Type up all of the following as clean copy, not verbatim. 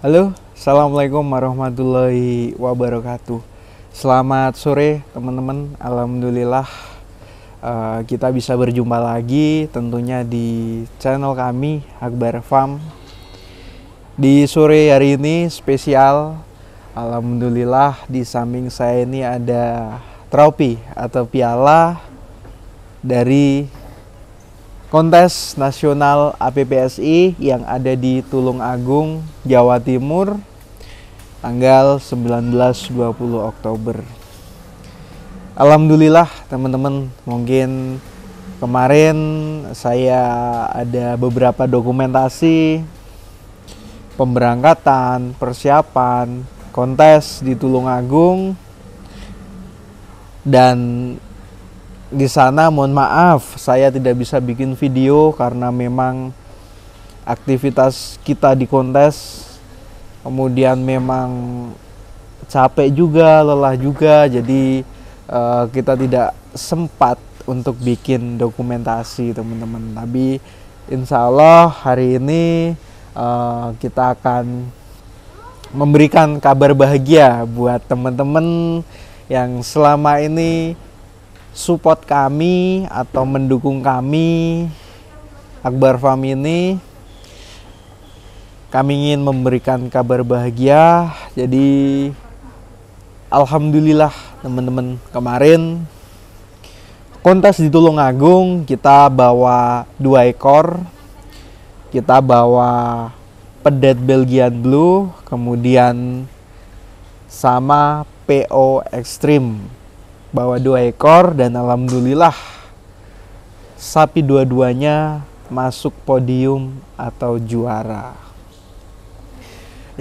Halo, Assalamualaikum warahmatullahi wabarakatuh. Selamat sore teman-teman. Alhamdulillah kita bisa berjumpa lagi tentunya di channel kami Akbar Farm. Di sore hari ini spesial. Alhamdulillah di samping saya ini ada trofi atau piala dari kontes nasional APPSI yang ada di Tulungagung, Jawa Timur, tanggal 19-20 Oktober. Alhamdulillah teman-teman, mungkin kemarin saya ada beberapa dokumentasi pemberangkatan, persiapan, kontes di Tulungagung, dan di sana mohon maaf saya tidak bisa bikin video karena memang aktivitas kita di kontes, kemudian memang capek juga, lelah juga, jadi kita tidak sempat untuk bikin dokumentasi teman-teman. Tapi insya Allah hari ini kita akan memberikan kabar bahagia buat teman-teman yang selama ini support kami atau mendukung kami Akbar Farm ini. Kami ingin memberikan kabar bahagia. Jadi alhamdulillah teman-teman, kemarin kontes di Tulungagung kita bawa 2 ekor. Kita bawa pedet Belgian Blue, kemudian sama PO Extreme. Bawa 2 ekor dan alhamdulillah sapi dua-duanya masuk podium atau juara.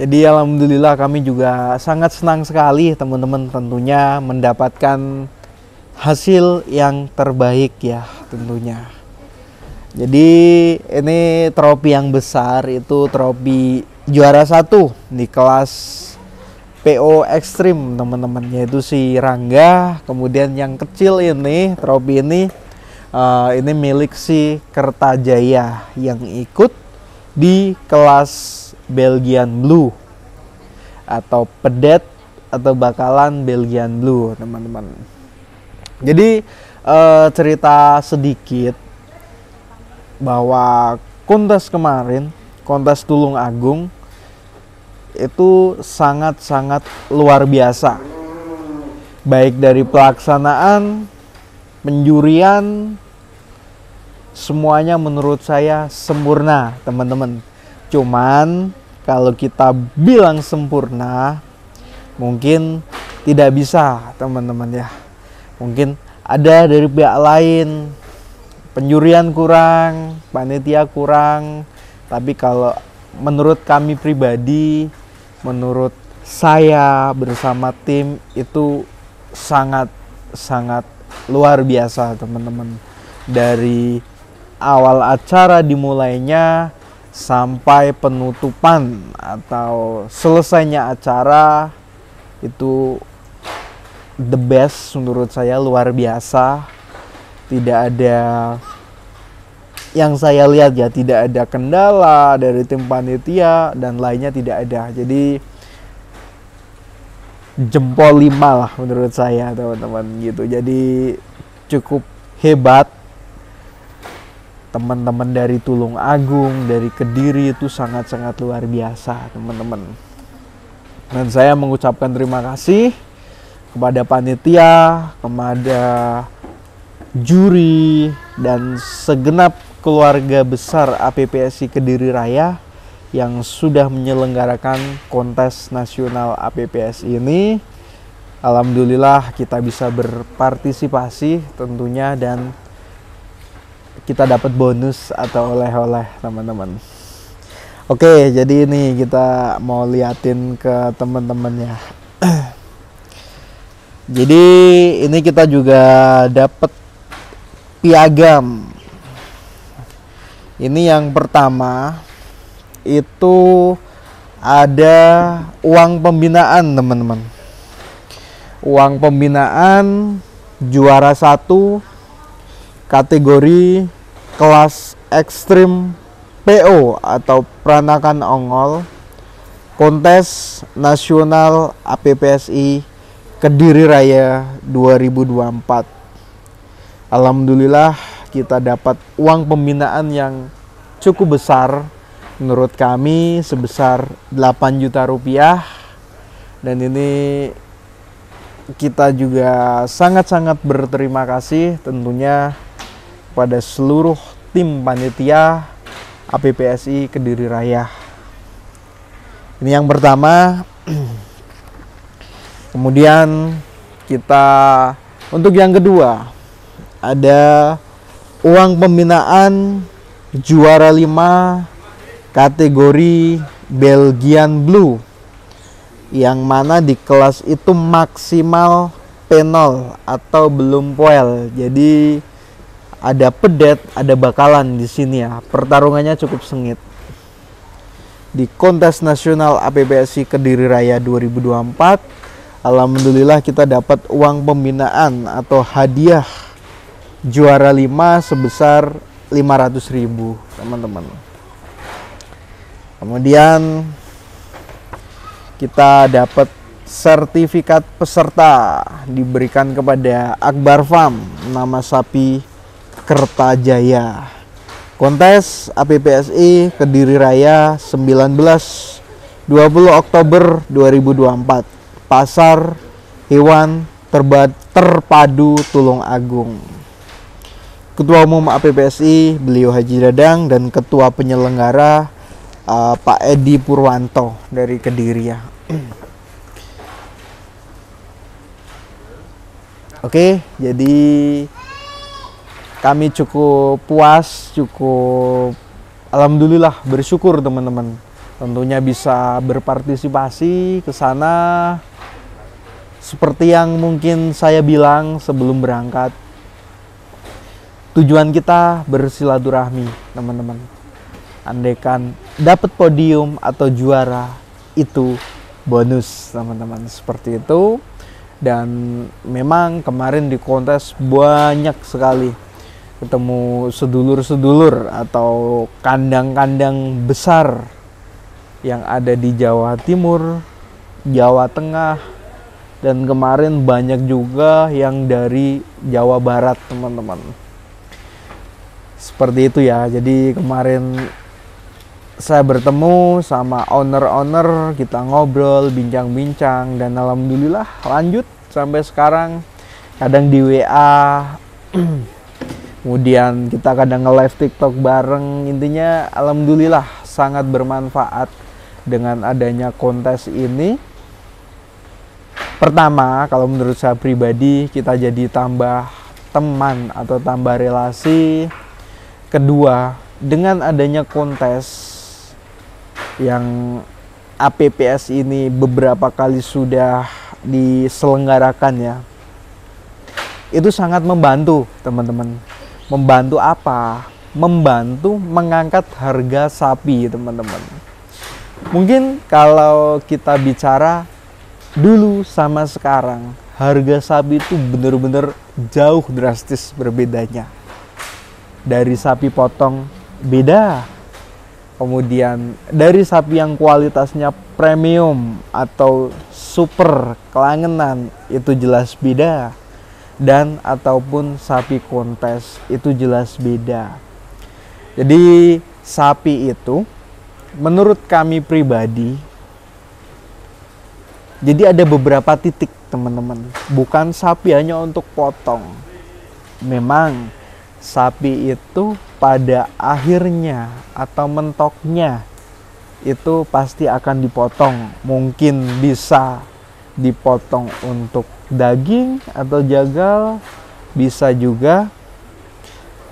Jadi alhamdulillah kami juga sangat senang sekali teman-teman, tentunya mendapatkan hasil yang terbaik ya tentunya. Jadi ini trofi yang besar, itu trofi juara 1 di kelas PO Extreme teman-teman, yaitu si Rangga. Kemudian yang kecil ini, trofi ini milik si Kertajaya yang ikut di kelas Belgian Blue atau pedet atau bakalan Belgian Blue teman-teman. Jadi cerita sedikit bahwa kontes kemarin, kontes Tulungagung itu sangat-sangat luar biasa, baik dari pelaksanaan, penjurian, semuanya menurut saya sempurna teman-teman. Cuman kalau kita bilang sempurna mungkin tidak bisa teman-teman ya, mungkin ada dari pihak lain penjurian kurang, panitia kurang. Tapi kalau menurut kami pribadi, menurut saya bersama tim itu sangat luar biasa teman-teman. Dari awal acara dimulainya sampai penutupan atau selesainya acara itu the best menurut saya, luar biasa. Tidak ada, yang saya lihat ya, tidak ada kendala dari tim panitia dan lainnya, tidak ada. Jadi jempol 5 lah menurut saya teman-teman gitu. Jadi cukup hebat teman-teman dari Tulungagung, dari Kediri, itu sangat-sangat luar biasa teman-teman. Dan saya mengucapkan terima kasih kepada panitia, kepada juri, dan segenap keluarga besar APPSI Kediri Raya yang sudah menyelenggarakan kontes nasional APPSI ini. Alhamdulillah kita bisa berpartisipasi tentunya, dan kita dapat bonus atau oleh-oleh teman-teman. Oke, jadi ini kita mau liatin ke teman-teman ya. Jadi ini kita juga dapat piagam. Ini yang pertama itu ada uang pembinaan teman-teman. Uang pembinaan juara 1 kategori kelas ekstrim PO atau peranakan ongol Kontes Nasional APPSI Kediri Raya 2024. Alhamdulillah kita dapat uang pembinaan yang cukup besar, menurut kami sebesar 8 juta rupiah. Dan ini kita juga sangat-sangat berterima kasih tentunya pada seluruh tim panitia APPSI Kediri Raya. Ini yang pertama. Kemudian kita untuk yang kedua ada uang pembinaan juara 5 kategori Belgian Blue, yang mana di kelas itu maksimal P0 atau belum poel. Jadi ada pedet, ada bakalan di sini ya. Pertarungannya cukup sengit. Di Kontes Nasional APPSI Kediri Raya 2024, alhamdulillah kita dapat uang pembinaan atau hadiah juara 5 sebesar 500.000, teman-teman. Kemudian kita dapat sertifikat peserta diberikan kepada Akbar Farm, nama sapi Kertajaya. Kontes APPSI Kediri Raya 19-20 Oktober 2024. Pasar Hewan Terpadu Tulung Agung. Ketua Umum APPSI beliau Haji Dadang dan Ketua Penyelenggara Pak Edi Purwanto dari Kediri ya. Oke, jadi kami cukup puas, cukup alhamdulillah bersyukur teman-teman. Tentunya bisa berpartisipasi ke sana. Seperti yang mungkin saya bilang sebelum berangkat, tujuan kita bersilaturahmi, teman-teman. Andaikan dapat podium atau juara itu bonus, teman-teman, seperti itu. Dan memang kemarin di kontes banyak sekali ketemu sedulur-sedulur atau kandang-kandang besar yang ada di Jawa Timur, Jawa Tengah, dan kemarin banyak juga yang dari Jawa Barat, teman-teman. Seperti itu ya. Jadi kemarin saya bertemu sama owner-owner, kita ngobrol, bincang-bincang, dan alhamdulillah lanjut sampai sekarang. Kadang di WA, kemudian kita kadang nge-live TikTok bareng. Intinya alhamdulillah sangat bermanfaat dengan adanya kontes ini. Pertama, kalau menurut saya pribadi, kita jadi tambah teman atau tambah relasi. Kedua, dengan adanya kontes yang APPS ini beberapa kali sudah diselenggarakan ya, itu sangat membantu teman-teman. Membantu apa? Membantu mengangkat harga sapi, teman-teman. Mungkin kalau kita bicara dulu sama sekarang, harga sapi itu benar-benar jauh drastis berbedanya. Dari sapi potong beda, kemudian dari sapi yang kualitasnya premium atau super kelangenan itu jelas beda, dan ataupun sapi kontes itu jelas beda. Jadi sapi itu menurut kami pribadi, jadi ada beberapa titik, teman-teman. Bukan sapi hanya untuk potong. Memang sapi itu pada akhirnya atau mentoknya itu pasti akan dipotong. Mungkin bisa dipotong untuk daging atau jagal, bisa juga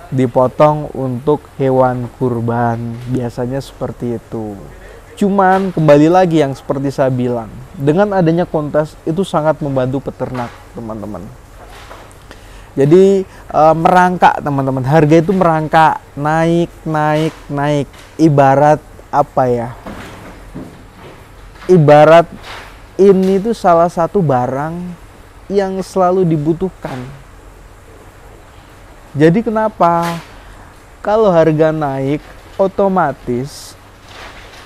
dipotong untuk hewan kurban. Biasanya seperti itu. Cuman kembali lagi yang seperti saya bilang, dengan adanya kontes itu sangat membantu peternak, teman-teman. Jadi merangkak, teman-teman. Harga itu merangkak, naik. Ibarat apa ya? Ibarat ini tuh salah satu barang yang selalu dibutuhkan. Jadi kenapa? Kalau harga naik, otomatis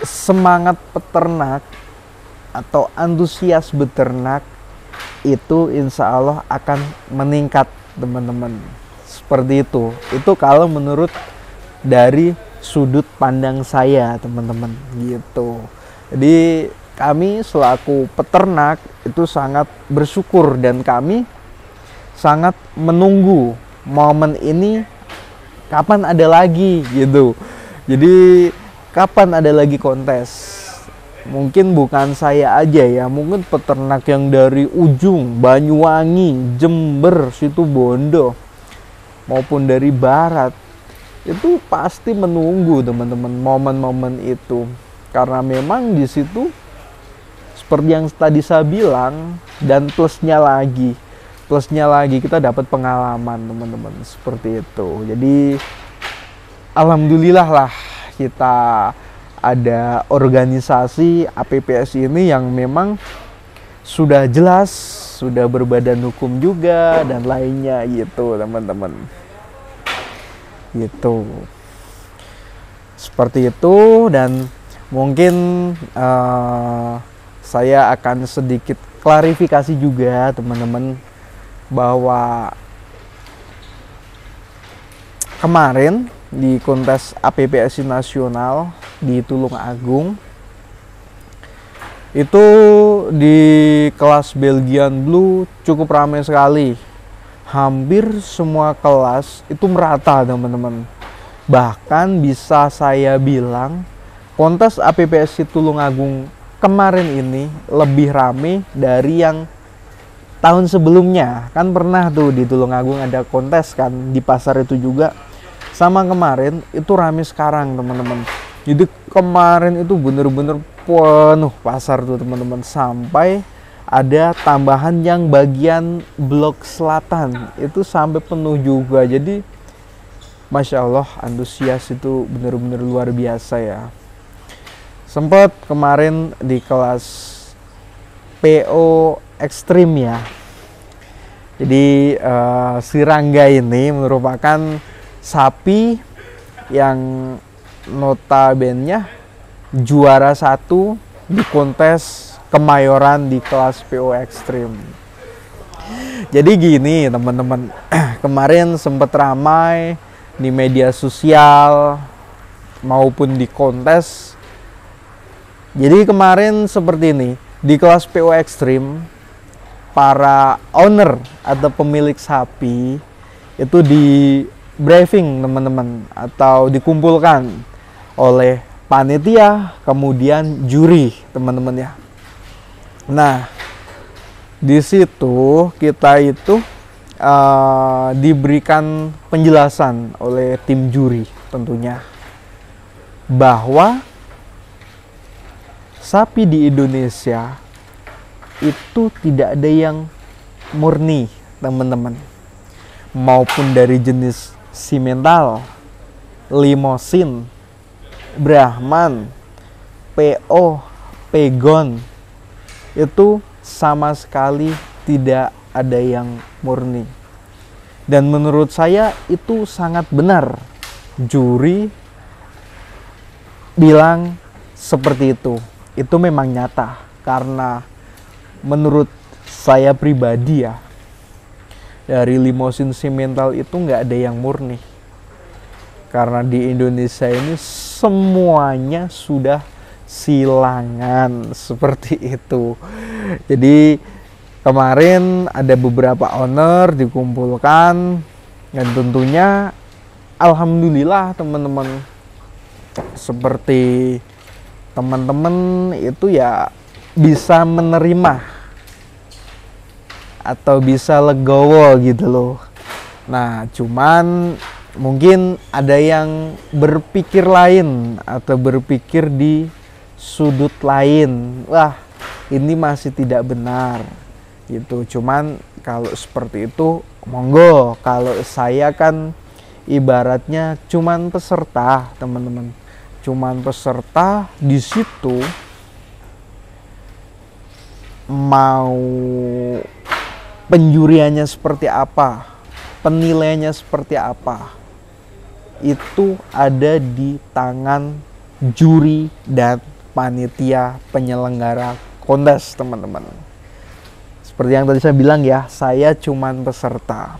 semangat peternak atau antusias beternak itu insya Allah akan meningkat, teman-teman. Seperti itu. Itu kalau menurut dari sudut pandang saya, teman-teman, gitu. Jadi kami selaku peternak itu sangat bersyukur dan kami sangat menunggu momen ini kapan ada lagi, gitu. Jadi kapan ada lagi kontes. Mungkin bukan saya aja ya, mungkin peternak yang dari ujung Banyuwangi, Jember, Situbondo maupun dari barat itu pasti menunggu, teman-teman, momen-momen itu. Karena memang di situ seperti yang tadi saya bilang, dan plusnya lagi kita dapat pengalaman, teman-teman, seperti itu. Jadi alhamdulillah lah kita ada organisasi APPS ini yang memang sudah jelas, sudah berbadan hukum juga dan lainnya, gitu, teman-teman. Gitu. Seperti itu. Dan mungkin saya akan sedikit klarifikasi juga, teman-teman, bahwa kemarin di kontes APPSI nasional di Tulungagung itu di kelas Belgian Blue cukup ramai sekali. Hampir semua kelas itu merata, teman-teman. Bahkan bisa saya bilang kontes APPSI Tulungagung kemarin ini lebih ramai dari yang tahun sebelumnya. Kan pernah tuh di Tulungagung ada kontes kan, di pasar itu juga. Sama kemarin itu ramai sekarang, teman-teman. Jadi kemarin itu bener-bener penuh pasar tuh, teman-teman. Sampai ada tambahan yang bagian blok selatan itu sampai penuh juga. Jadi Masya Allah, antusias itu bener-bener luar biasa ya. Sempat kemarin di kelas PO ekstrim ya. Jadi si Rangga ini merupakan sapi yang notabene juara 1 di kontes Kemayoran di kelas PO ekstrim. Jadi gini, teman-teman, kemarin sempat ramai di media sosial maupun di kontes. Jadi kemarin seperti ini, di kelas PO ekstrim, para owner atau pemilik sapi itu di briefing, teman-teman, atau dikumpulkan oleh panitia, kemudian juri, teman-teman ya. Nah, di situ kita itu diberikan penjelasan oleh tim juri tentunya bahwa sapi di Indonesia itu tidak ada yang murni, teman-teman, maupun dari jenis simental, limosin, Brahman, PO, Pegon, itu sama sekali tidak ada yang murni. Dan menurut saya itu sangat benar. Juri bilang seperti itu. Itu memang nyata. Karena menurut saya pribadi ya, dari limosin simental itu nggak ada yang murni. Karena di Indonesia ini semuanya sudah silangan, seperti itu. Jadi kemarin ada beberapa owner dikumpulkan dan tentunya alhamdulillah, teman-teman, seperti teman-teman itu ya bisa menerima atau bisa legowo gitu loh. Nah, cuman mungkin ada yang berpikir lain atau berpikir di sudut lain. Wah, ini masih tidak benar gitu. Cuman kalau seperti itu monggo. Kalau saya kan ibaratnya cuman peserta, teman-teman. Cuman peserta di situ, mau penjuriannya seperti apa, penilaiannya seperti apa, itu ada di tangan juri dan panitia penyelenggara kontes teman-teman. Seperti yang tadi saya bilang ya, saya cuman peserta.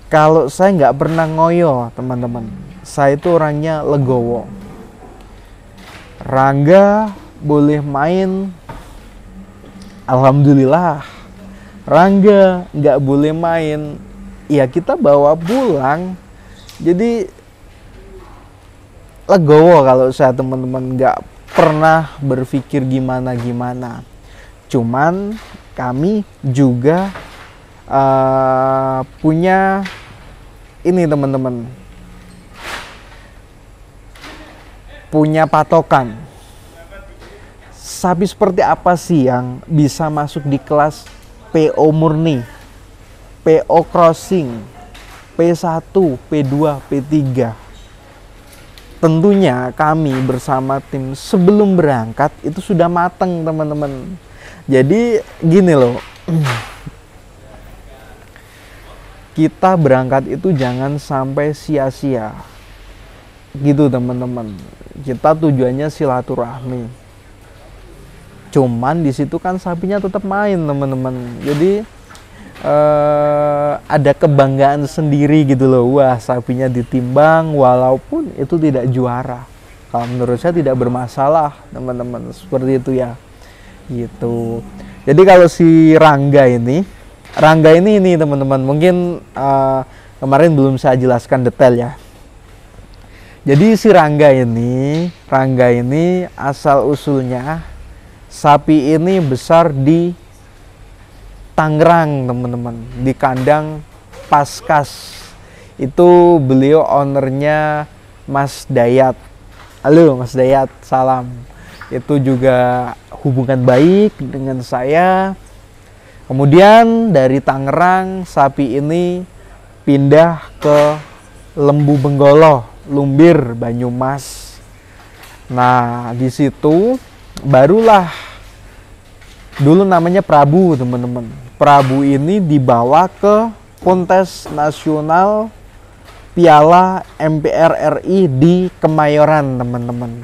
Kalau saya nggak pernah ngoyo teman-teman, saya itu orangnya legowo. Rangga boleh main, alhamdulillah. Rangga nggak boleh main, ya kita bawa pulang. Jadi legowo kalau saya teman-teman, nggak pernah berpikir gimana-gimana. Cuman kami juga punya ini teman-teman, punya patokan. Sapi seperti apa sih yang bisa masuk di kelas PO murni, PO crossing, P1, P2, P3? Tentunya kami bersama tim sebelum berangkat itu sudah matang teman-teman. Jadi gini loh, kita berangkat itu jangan sampai sia-sia gitu teman-teman. Kita tujuannya silaturahmi. Cuman di situ kan sapinya tetap main teman-teman. Jadi ada kebanggaan sendiri gitu loh. Wah, sapinya ditimbang walaupun itu tidak juara. Kalau menurut saya tidak bermasalah teman-teman, seperti itu ya. Gitu. Jadi kalau si Rangga ini teman-teman, mungkin kemarin belum saya jelaskan detail ya. Jadi si Rangga ini asal usulnya sapi ini besar di Tangerang teman-teman, di kandang Paskas. Itu beliau ownernya Mas Dayat. Halo Mas Dayat, salam. Itu juga hubungan baik dengan saya. Kemudian dari Tangerang sapi ini pindah ke Lembu Benggolo, Lumbir, Banyumas. Nah, di situ barulah dulu namanya Prabu, teman-teman. Prabu ini dibawa ke kontes nasional Piala MPR RI di Kemayoran, teman-teman.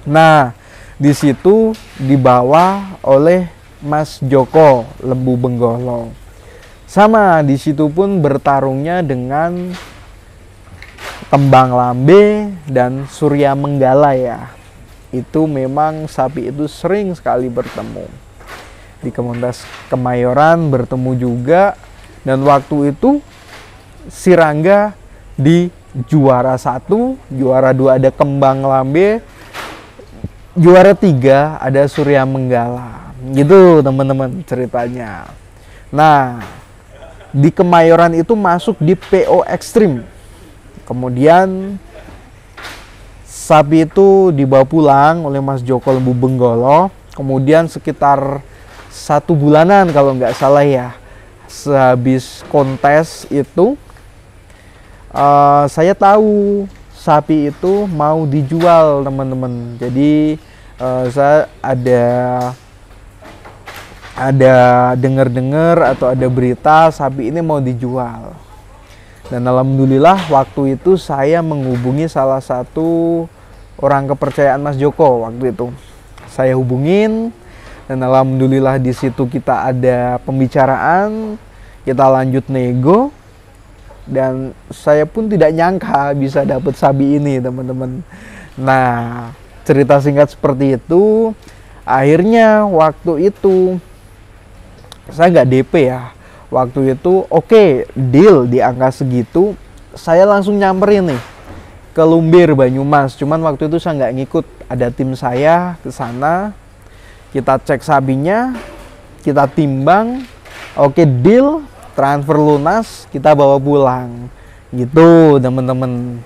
Nah, di situ dibawa oleh Mas Joko, Lembu Benggolo. Sama, di situ pun bertarungnya dengan Tembang Lambe dan Surya Menggala ya. Itu memang sapi itu sering sekali bertemu. Di kontes Kemayoran bertemu juga, dan waktu itu si Rangga di juara 1, juara 2 ada Kembang Lambe, juara 3 ada Surya Menggala. Gitu teman-teman ceritanya. Nah, di Kemayoran itu masuk di PO Extreme. Kemudian sapi itu dibawa pulang oleh Mas Joko Lembu Benggolo. Kemudian sekitar 1 bulanan kalau nggak salah ya, sehabis kontes itu saya tahu sapi itu mau dijual teman-teman. Jadi saya ada dengar-dengar atau ada berita sapi ini mau dijual. Dan alhamdulillah waktu itu saya menghubungi salah satu orang kepercayaan Mas Joko waktu itu. Saya hubungin, dan alhamdulillah di situ kita ada pembicaraan, kita lanjut nego, dan saya pun tidak nyangka bisa dapat sapi ini teman-teman. Nah, cerita singkat seperti itu. Akhirnya waktu itu saya nggak DP ya. Waktu itu oke, deal di angka segitu. Saya langsung nyamperin nih ke Lumbir, Banyumas. Cuman waktu itu saya nggak ngikut, ada tim saya ke sana. Kita cek sapinya, kita timbang, oke deal, transfer lunas, kita bawa pulang. Gitu teman-teman.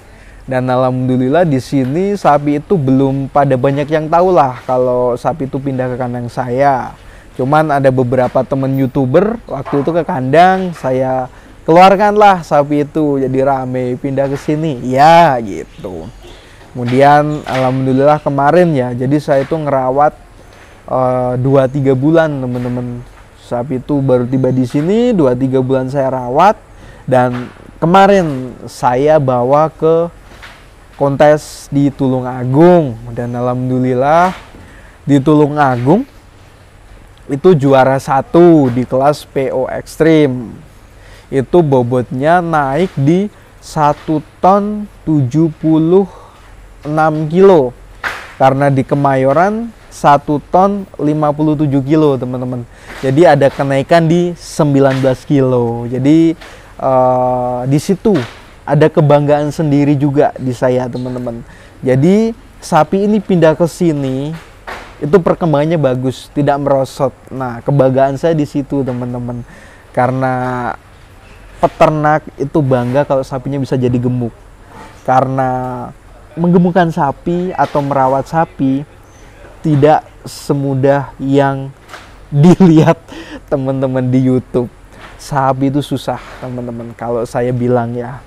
Dan alhamdulillah di sini sapi itu belum pada banyak yang tahu lah kalau sapi itu pindah ke kandang saya. Cuman ada beberapa temen YouTuber waktu itu ke kandang, saya keluarkanlah sapi itu, jadi rame pindah ke sini. Ya gitu. Kemudian alhamdulillah kemarin ya, jadi saya itu ngerawat 2-3 bulan teman-teman. Sapi itu baru tiba di sini, 2-3 bulan saya rawat, dan kemarin saya bawa ke kontes di Tulungagung, dan alhamdulillah di Tulungagung itu juara 1 di kelas PO Extreme. Itu bobotnya naik di 1 ton 76 kilo. Karena di Kemayoran 1 ton 57 kilo teman-teman. Jadi ada kenaikan di 19 kilo. Jadi di situ ada kebanggaan sendiri juga di saya teman-teman. Jadi sapi ini pindah ke sini itu perkembangannya bagus, tidak merosot. Nah, kebanggaan saya di situ teman-teman. Karena peternak itu bangga kalau sapinya bisa jadi gemuk. Karena menggemukkan sapi atau merawat sapi tidak semudah yang dilihat teman-teman di YouTube. Sapi itu susah teman-teman. Kalau saya bilang ya,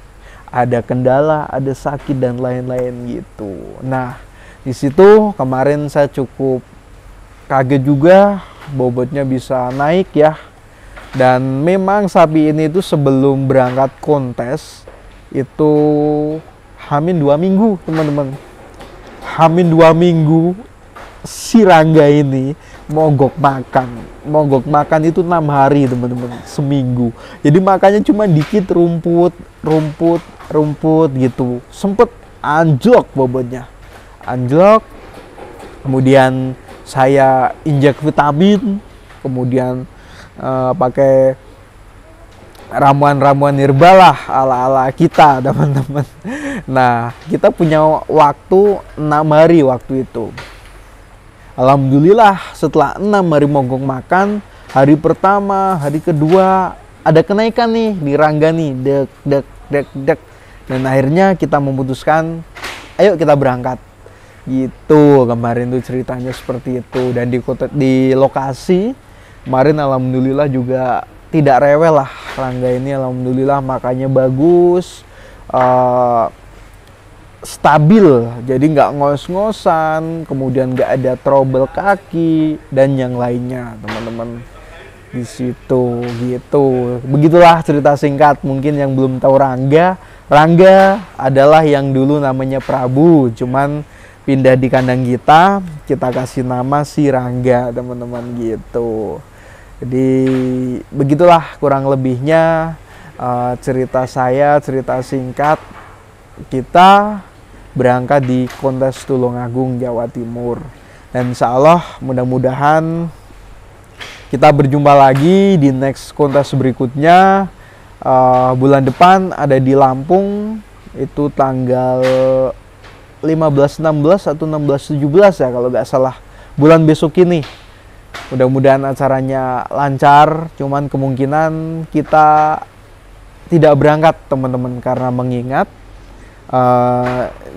ada kendala, ada sakit dan lain-lain gitu. Nah, di situ kemarin saya cukup kaget juga bobotnya bisa naik ya. Dan memang sapi ini itu sebelum berangkat kontes itu hamin 2 minggu teman-teman. Hamin 2 minggu si Rangga ini mogok makan. Mogok makan itu 6 hari teman-teman, seminggu. Jadi makannya cuma dikit, rumput gitu. Sempet anjlok bobotnya. Anjlok. Kemudian saya injek vitamin, kemudian pakai ramuan-ramuan herbal lah ala-ala kita teman-teman. Nah, kita punya waktu 6 hari waktu itu. Alhamdulillah setelah 6 hari mogok makan, hari pertama, hari kedua ada kenaikan nih di Rangga nih, dek. Dan akhirnya kita memutuskan, ayo kita berangkat. Gitu kemarin tuh ceritanya seperti itu. Dan di lokasi kemarin alhamdulillah juga tidak rewel lah Rangga ini, alhamdulillah makannya bagus, stabil, jadi nggak ngos-ngosan, kemudian nggak ada trouble kaki dan yang lainnya teman-teman di situ gitu. Begitulah cerita singkat. Mungkin yang belum tahu Rangga adalah yang dulu namanya Prabu, cuman pindah di kandang kita kasih nama si Rangga teman-teman gitu. Jadi begitulah kurang lebihnya cerita saya, cerita singkat kita berangkat di kontes Tulungagung Jawa Timur. Dan insya Allah mudah-mudahan kita berjumpa lagi di next kontes berikutnya. Bulan depan ada di Lampung, itu tanggal 15-16 atau 16-17 ya kalau nggak salah, bulan besok ini. Mudah-mudahan acaranya lancar, cuman kemungkinan kita tidak berangkat teman-teman, karena mengingat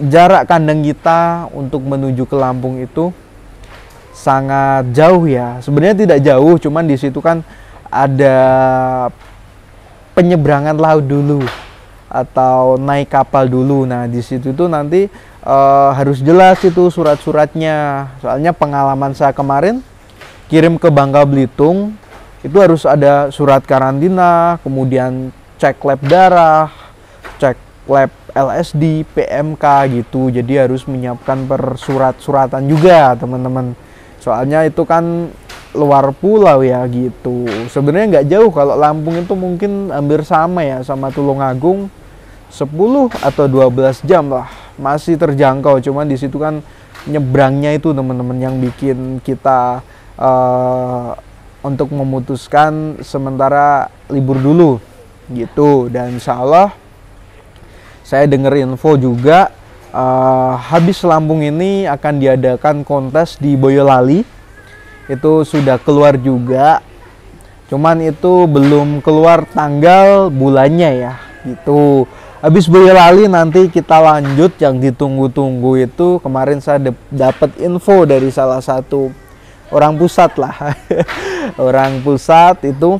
jarak kandang kita untuk menuju ke Lampung itu sangat jauh ya. Sebenarnya tidak jauh, cuman di situ kan ada penyeberangan laut dulu atau naik kapal dulu. Nah, di situ tuh nanti harus jelas itu surat-suratnya. Soalnya pengalaman saya kemarin kirim ke Bangka Belitung itu harus ada surat karantina, kemudian cek lab darah, cek lab LSD, PMK gitu. Jadi harus menyiapkan persurat-suratan juga teman-teman. Soalnya itu kan luar pulau ya gitu. Sebenarnya nggak jauh, kalau Lampung itu mungkin hampir sama ya sama Tulungagung, 10 atau 12 jam lah, masih terjangkau. Cuman di situ kan nyebrangnya itu teman-teman yang bikin kita untuk memutuskan sementara libur dulu gitu. Dan insya Allah saya dengar info juga habis Lampung ini akan diadakan kontes di Boyolali. Itu sudah keluar juga, cuman itu belum keluar tanggal bulannya ya gitu. Habis Boyolali nanti kita lanjut yang ditunggu-tunggu itu. Kemarin saya dapat info dari salah satu orang pusat lah orang pusat itu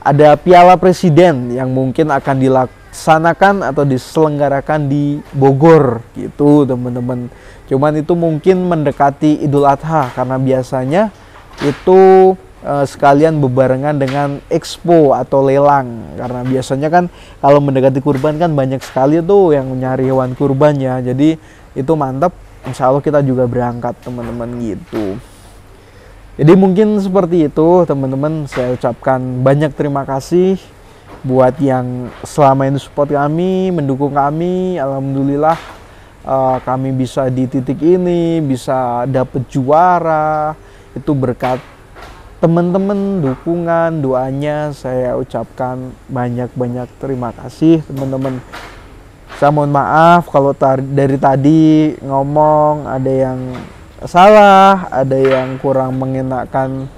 ada Piala Presiden yang mungkin akan dilaksanakan atau diselenggarakan di Bogor gitu teman-teman. Cuman itu mungkin mendekati Idul Adha, karena biasanya itu sekalian bebarengan dengan expo atau lelang. Karena biasanya kan kalau mendekati kurban kan banyak sekali tuh yang nyari hewan kurban ya. Jadi itu mantap insya Allah kita juga berangkat teman-teman gitu. Jadi mungkin seperti itu teman-teman, saya ucapkan banyak terima kasih buat yang selama ini support kami, mendukung kami. Alhamdulillah kami bisa di titik ini, bisa dapet juara, itu berkat teman-teman, dukungan, doanya. Saya ucapkan banyak-banyak terima kasih teman-teman. Saya mohon maaf kalau dari tadi ngomong ada yang salah, ada yang kurang mengenakan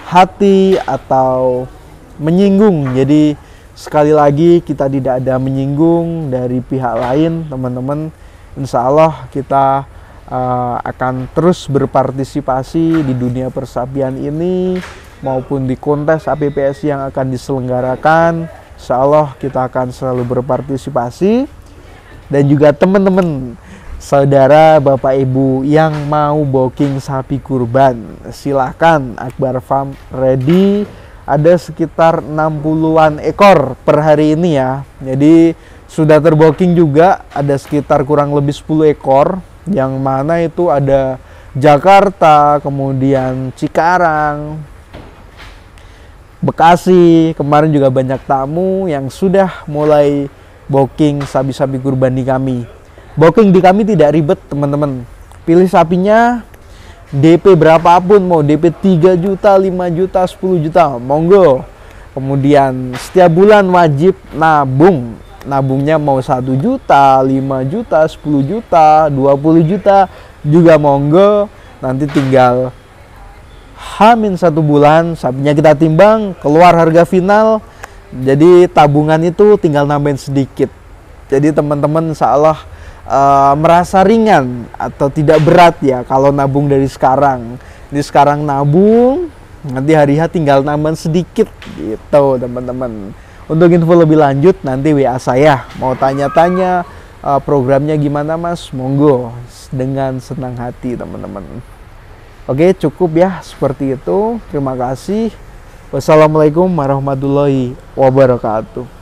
hati atau menyinggung. Jadi sekali lagi kita tidak ada menyinggung dari pihak lain teman-teman. Insya Allah kita akan terus berpartisipasi di dunia persapian ini maupun di kontes APPSI yang akan diselenggarakan. Insya Allah kita akan selalu berpartisipasi. Dan juga teman-teman, saudara, bapak, ibu yang mau booking sapi kurban, silahkan. Akbar Farm ready. Ada sekitar 60-an ekor per hari ini ya. Jadi sudah terbooking juga, ada sekitar kurang lebih 10 ekor. Yang mana itu ada Jakarta, kemudian Cikarang, Bekasi. Kemarin juga banyak tamu yang sudah mulai booking sapi-sapi kurban di kami. Booking di kami tidak ribet teman-teman. Pilih sapinya, DP berapapun, mau DP 3 juta, 5 juta, 10 juta, monggo. Kemudian setiap bulan wajib nabung. Nabungnya mau 1 juta, 5 juta, 10 juta, 20 juta juga monggo. Nanti tinggal H-1 bulan sapinya kita timbang, keluar harga final. Jadi tabungan itu tinggal nambahin sedikit. Jadi teman-teman insya Allah merasa ringan atau tidak berat ya kalau nabung dari sekarang. Ini sekarang nabung, nanti hari H tinggal nambahin sedikit gitu teman-teman. Untuk info lebih lanjut nanti WA saya. Mau tanya-tanya programnya gimana mas, monggo, dengan senang hati teman-teman. Oke, cukup ya seperti itu. Terima kasih. Wassalamualaikum warahmatullahi wabarakatuh.